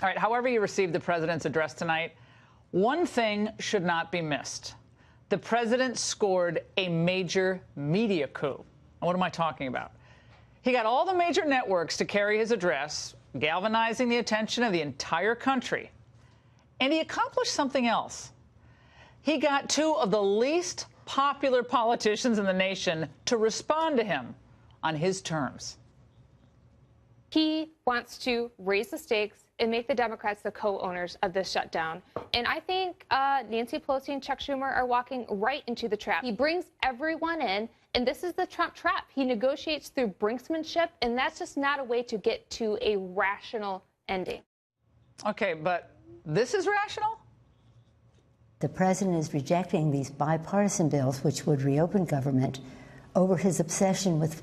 All right, however you received the president's address tonight, one thing should not be missed. The president scored a major media coup. And what am I talking about? He got all the major networks to carry his address, galvanizing the attention of the entire country. And he accomplished something else. He got two of the least popular politicians in the nation to respond to him on his terms. He wants to raise the stakes and make the Democrats the co-owners of this shutdown. And I think Nancy Pelosi and Chuck Schumer are walking right into the trap. He brings everyone in, and this is the Trump trap. He negotiates through brinksmanship, and that's just not a way to get to a rational ending. Okay, but this is rational? The president is rejecting these bipartisan bills, which would reopen government, over his obsession with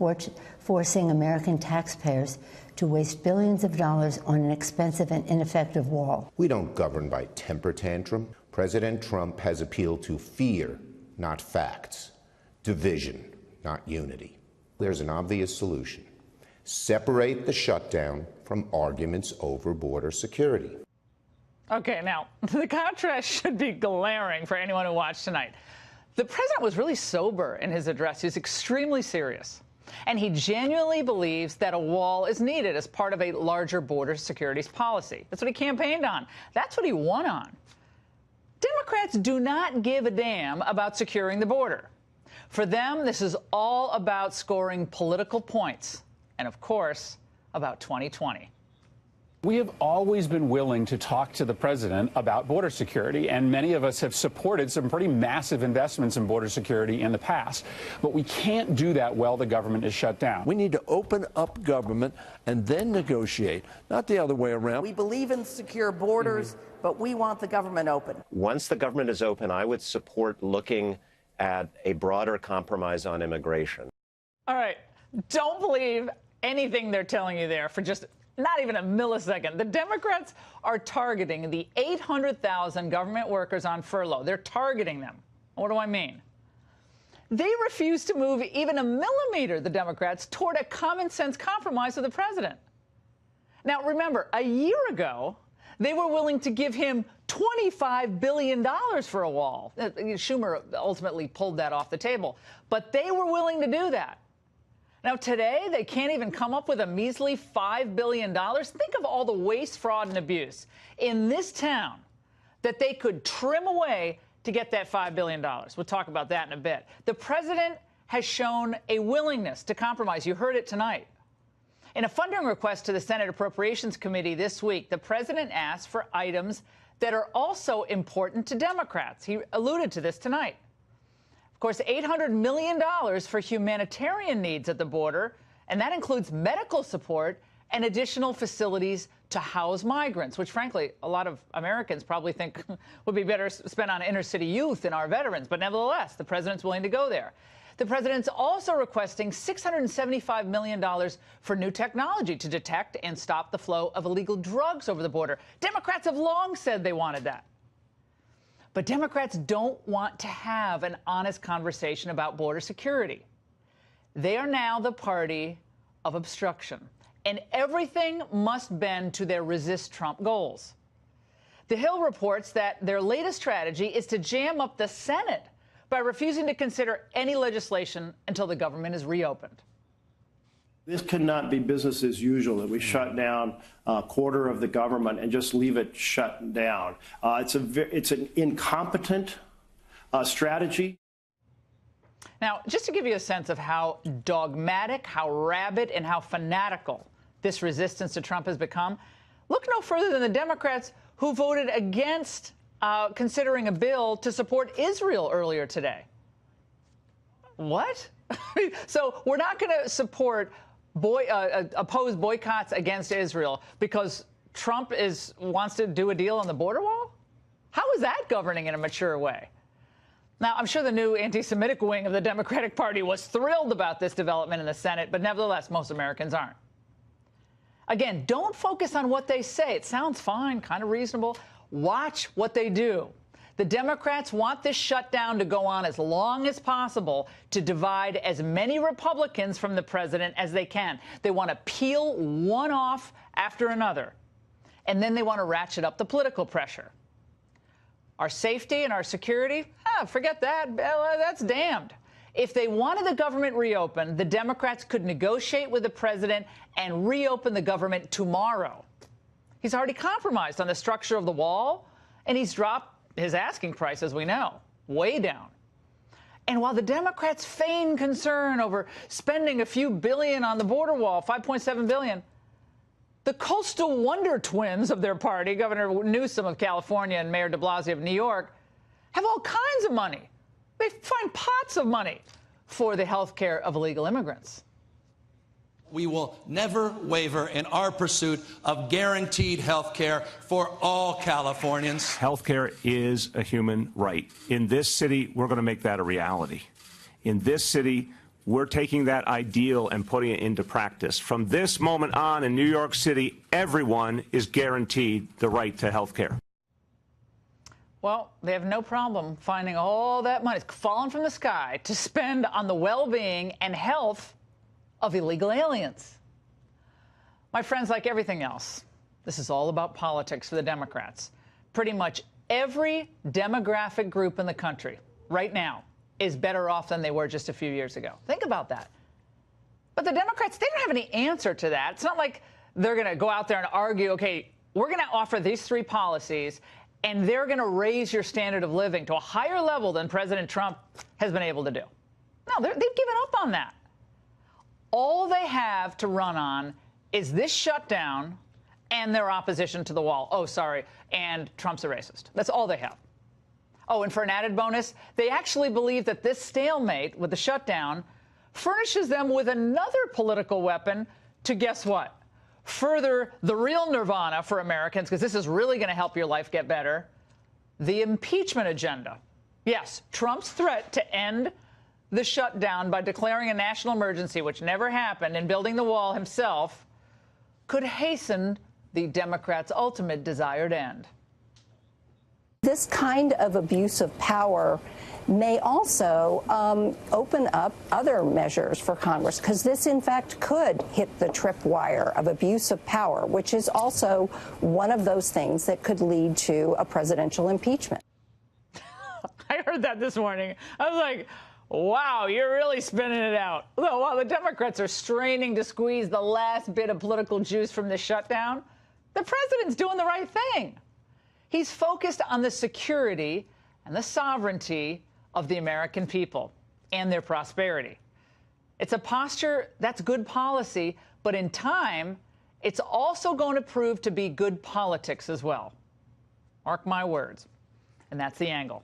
forcing American taxpayers to waste billions of dollars on an expensive and ineffective wall. We don't govern by temper tantrum. President Trump has appealed to fear, not facts, division, not unity. There's an obvious solution. Separate the shutdown from arguments over border security. Okay, now, the contrast should be glaring for anyone who watched tonight. The president was really sober in his address. He was extremely serious. And he genuinely believes that a wall is needed as part of a larger border security policy. That's what he campaigned on. That's what he won on. Democrats do not give a damn about securing the border. For them, this is all about scoring political points. And, of course, about 2020. We have always been willing to talk to the president about border security, and many of us have supported some pretty massive investments in border security in the past. But we can't do that while the government is shut down. We need to open up government and then negotiate, not the other way around. We believe in secure borders, but we want the government open. Once the government is open, I would support looking at a broader compromise on immigration. All right. Don't believe anything they're telling you there for just not even a millisecond. The Democrats are targeting the 800,000 government workers on furlough. They're targeting them. What do I mean? They refuse to move even a millimeter, the Democrats, toward a common-sense compromise with the president. Now, remember, a year ago, they were willing to give him $25 billion for a wall. Schumer ultimately pulled that off the table. But they were willing to do that. Now, today, they can't even come up with a measly $5 billion. Think of all the waste, fraud, and abuse in this town that they could trim away to get that $5 billion. We'll talk about that in a bit. The president has shown a willingness to compromise. You heard it tonight. In a funding request to the Senate Appropriations Committee this week, the president asked for items that are also important to Democrats. He alluded to this tonight. Of course, $800 million for humanitarian needs at the border, and that includes medical support and additional facilities to house migrants, which, frankly, a lot of Americans probably think would be better spent on inner city youth and our veterans. But nevertheless, the president's willing to go there. The president's also requesting $675 million for new technology to detect and stop the flow of illegal drugs over the border. Democrats have long said they wanted that. But Democrats don't want to have an honest conversation about border security. They are now the party of obstruction, and everything must bend to their resist Trump goals. The Hill reports that their latest strategy is to jam up the Senate by refusing to consider any legislation until the government is reopened. This could not be business as usual, that we shut down a quarter of the government and just leave it shut down. It's an incompetent strategy. Now, just to give you a sense of how dogmatic, how rabid, and how fanatical this resistance to Trump has become, look no further than the Democrats who voted against considering a bill to support Israel earlier today. What? So we're not going to support oppose boycotts against Israel because Trump wants to do a deal on the border wall? How is that governing in a mature way? Now, I'm sure the new anti-Semitic wing of the Democratic Party was thrilled about this development in the Senate, but nevertheless, most Americans aren't. Again, don't focus on what they say. It sounds fine, kind of reasonable. Watch what they do. The Democrats want this shutdown to go on as long as possible to divide as many Republicans from the president as they can. They want to peel one off after another. and then they want to ratchet up the political pressure. Our safety and our security, forget that. That's damned. If they wanted the government reopened, the Democrats could negotiate with the president and reopen the government tomorrow. He's already compromised on the structure of the wall, and he's dropped his asking price, as we know, way down. And while the Democrats feign concern over spending a few billion on the border wall, $5.7 billion, the coastal wonder twins of their party, Governor Newsom of California and Mayor de Blasio of New York, have all kinds of money. They find pots of money for the health care of illegal immigrants. We will never waver in our pursuit of guaranteed health care for all Californians. Health care is a human right. In this city, we're going to make that a reality. In this city, we're taking that ideal and putting it into practice. From this moment on in New York City, everyone is guaranteed the right to health care. Well, they have no problem finding all that money falling from the sky to spend on the well-being and health of illegal aliens. My friends, like everything else, this is all about politics for the Democrats. Pretty much every demographic group in the country right now is better off than they were just a few years ago. Think about that. But the Democrats, they don't have any answer to that. It's not like they're going to go out there and argue, okay, we're going to offer these three policies, and they're going to raise your standard of living to a higher level than President Trump has been able to do. No, they've given up on that. All they have to run on is this shutdown and their opposition to the wall. Oh, sorry, and Trump's a racist. That's all they have. Oh, and for an added bonus, they actually believe that this stalemate with the shutdown furnishes them with another political weapon to, guess what? Further the real nirvana for Americans, because this is really going to help your life get better, the impeachment agenda. Yes, Trump's threat to end the shutdown by declaring a national emergency, which never happened, and building the wall himself, could hasten the Democrats' ultimate desired end. This kind of abuse of power may also open up other measures for Congress, because this, in fact, could hit the tripwire of abuse of power, which is also one of those things that could lead to a presidential impeachment. I heard that this morning. I was like, wow, you're really spinning it out. So while the Democrats are straining to squeeze the last bit of political juice from the shutdown, the president's doing the right thing. He's focused on the security and the sovereignty of the American people and their prosperity. It's a posture that's good policy, but in time, it's also going to prove to be good politics as well. Mark my words. And that's The Angle.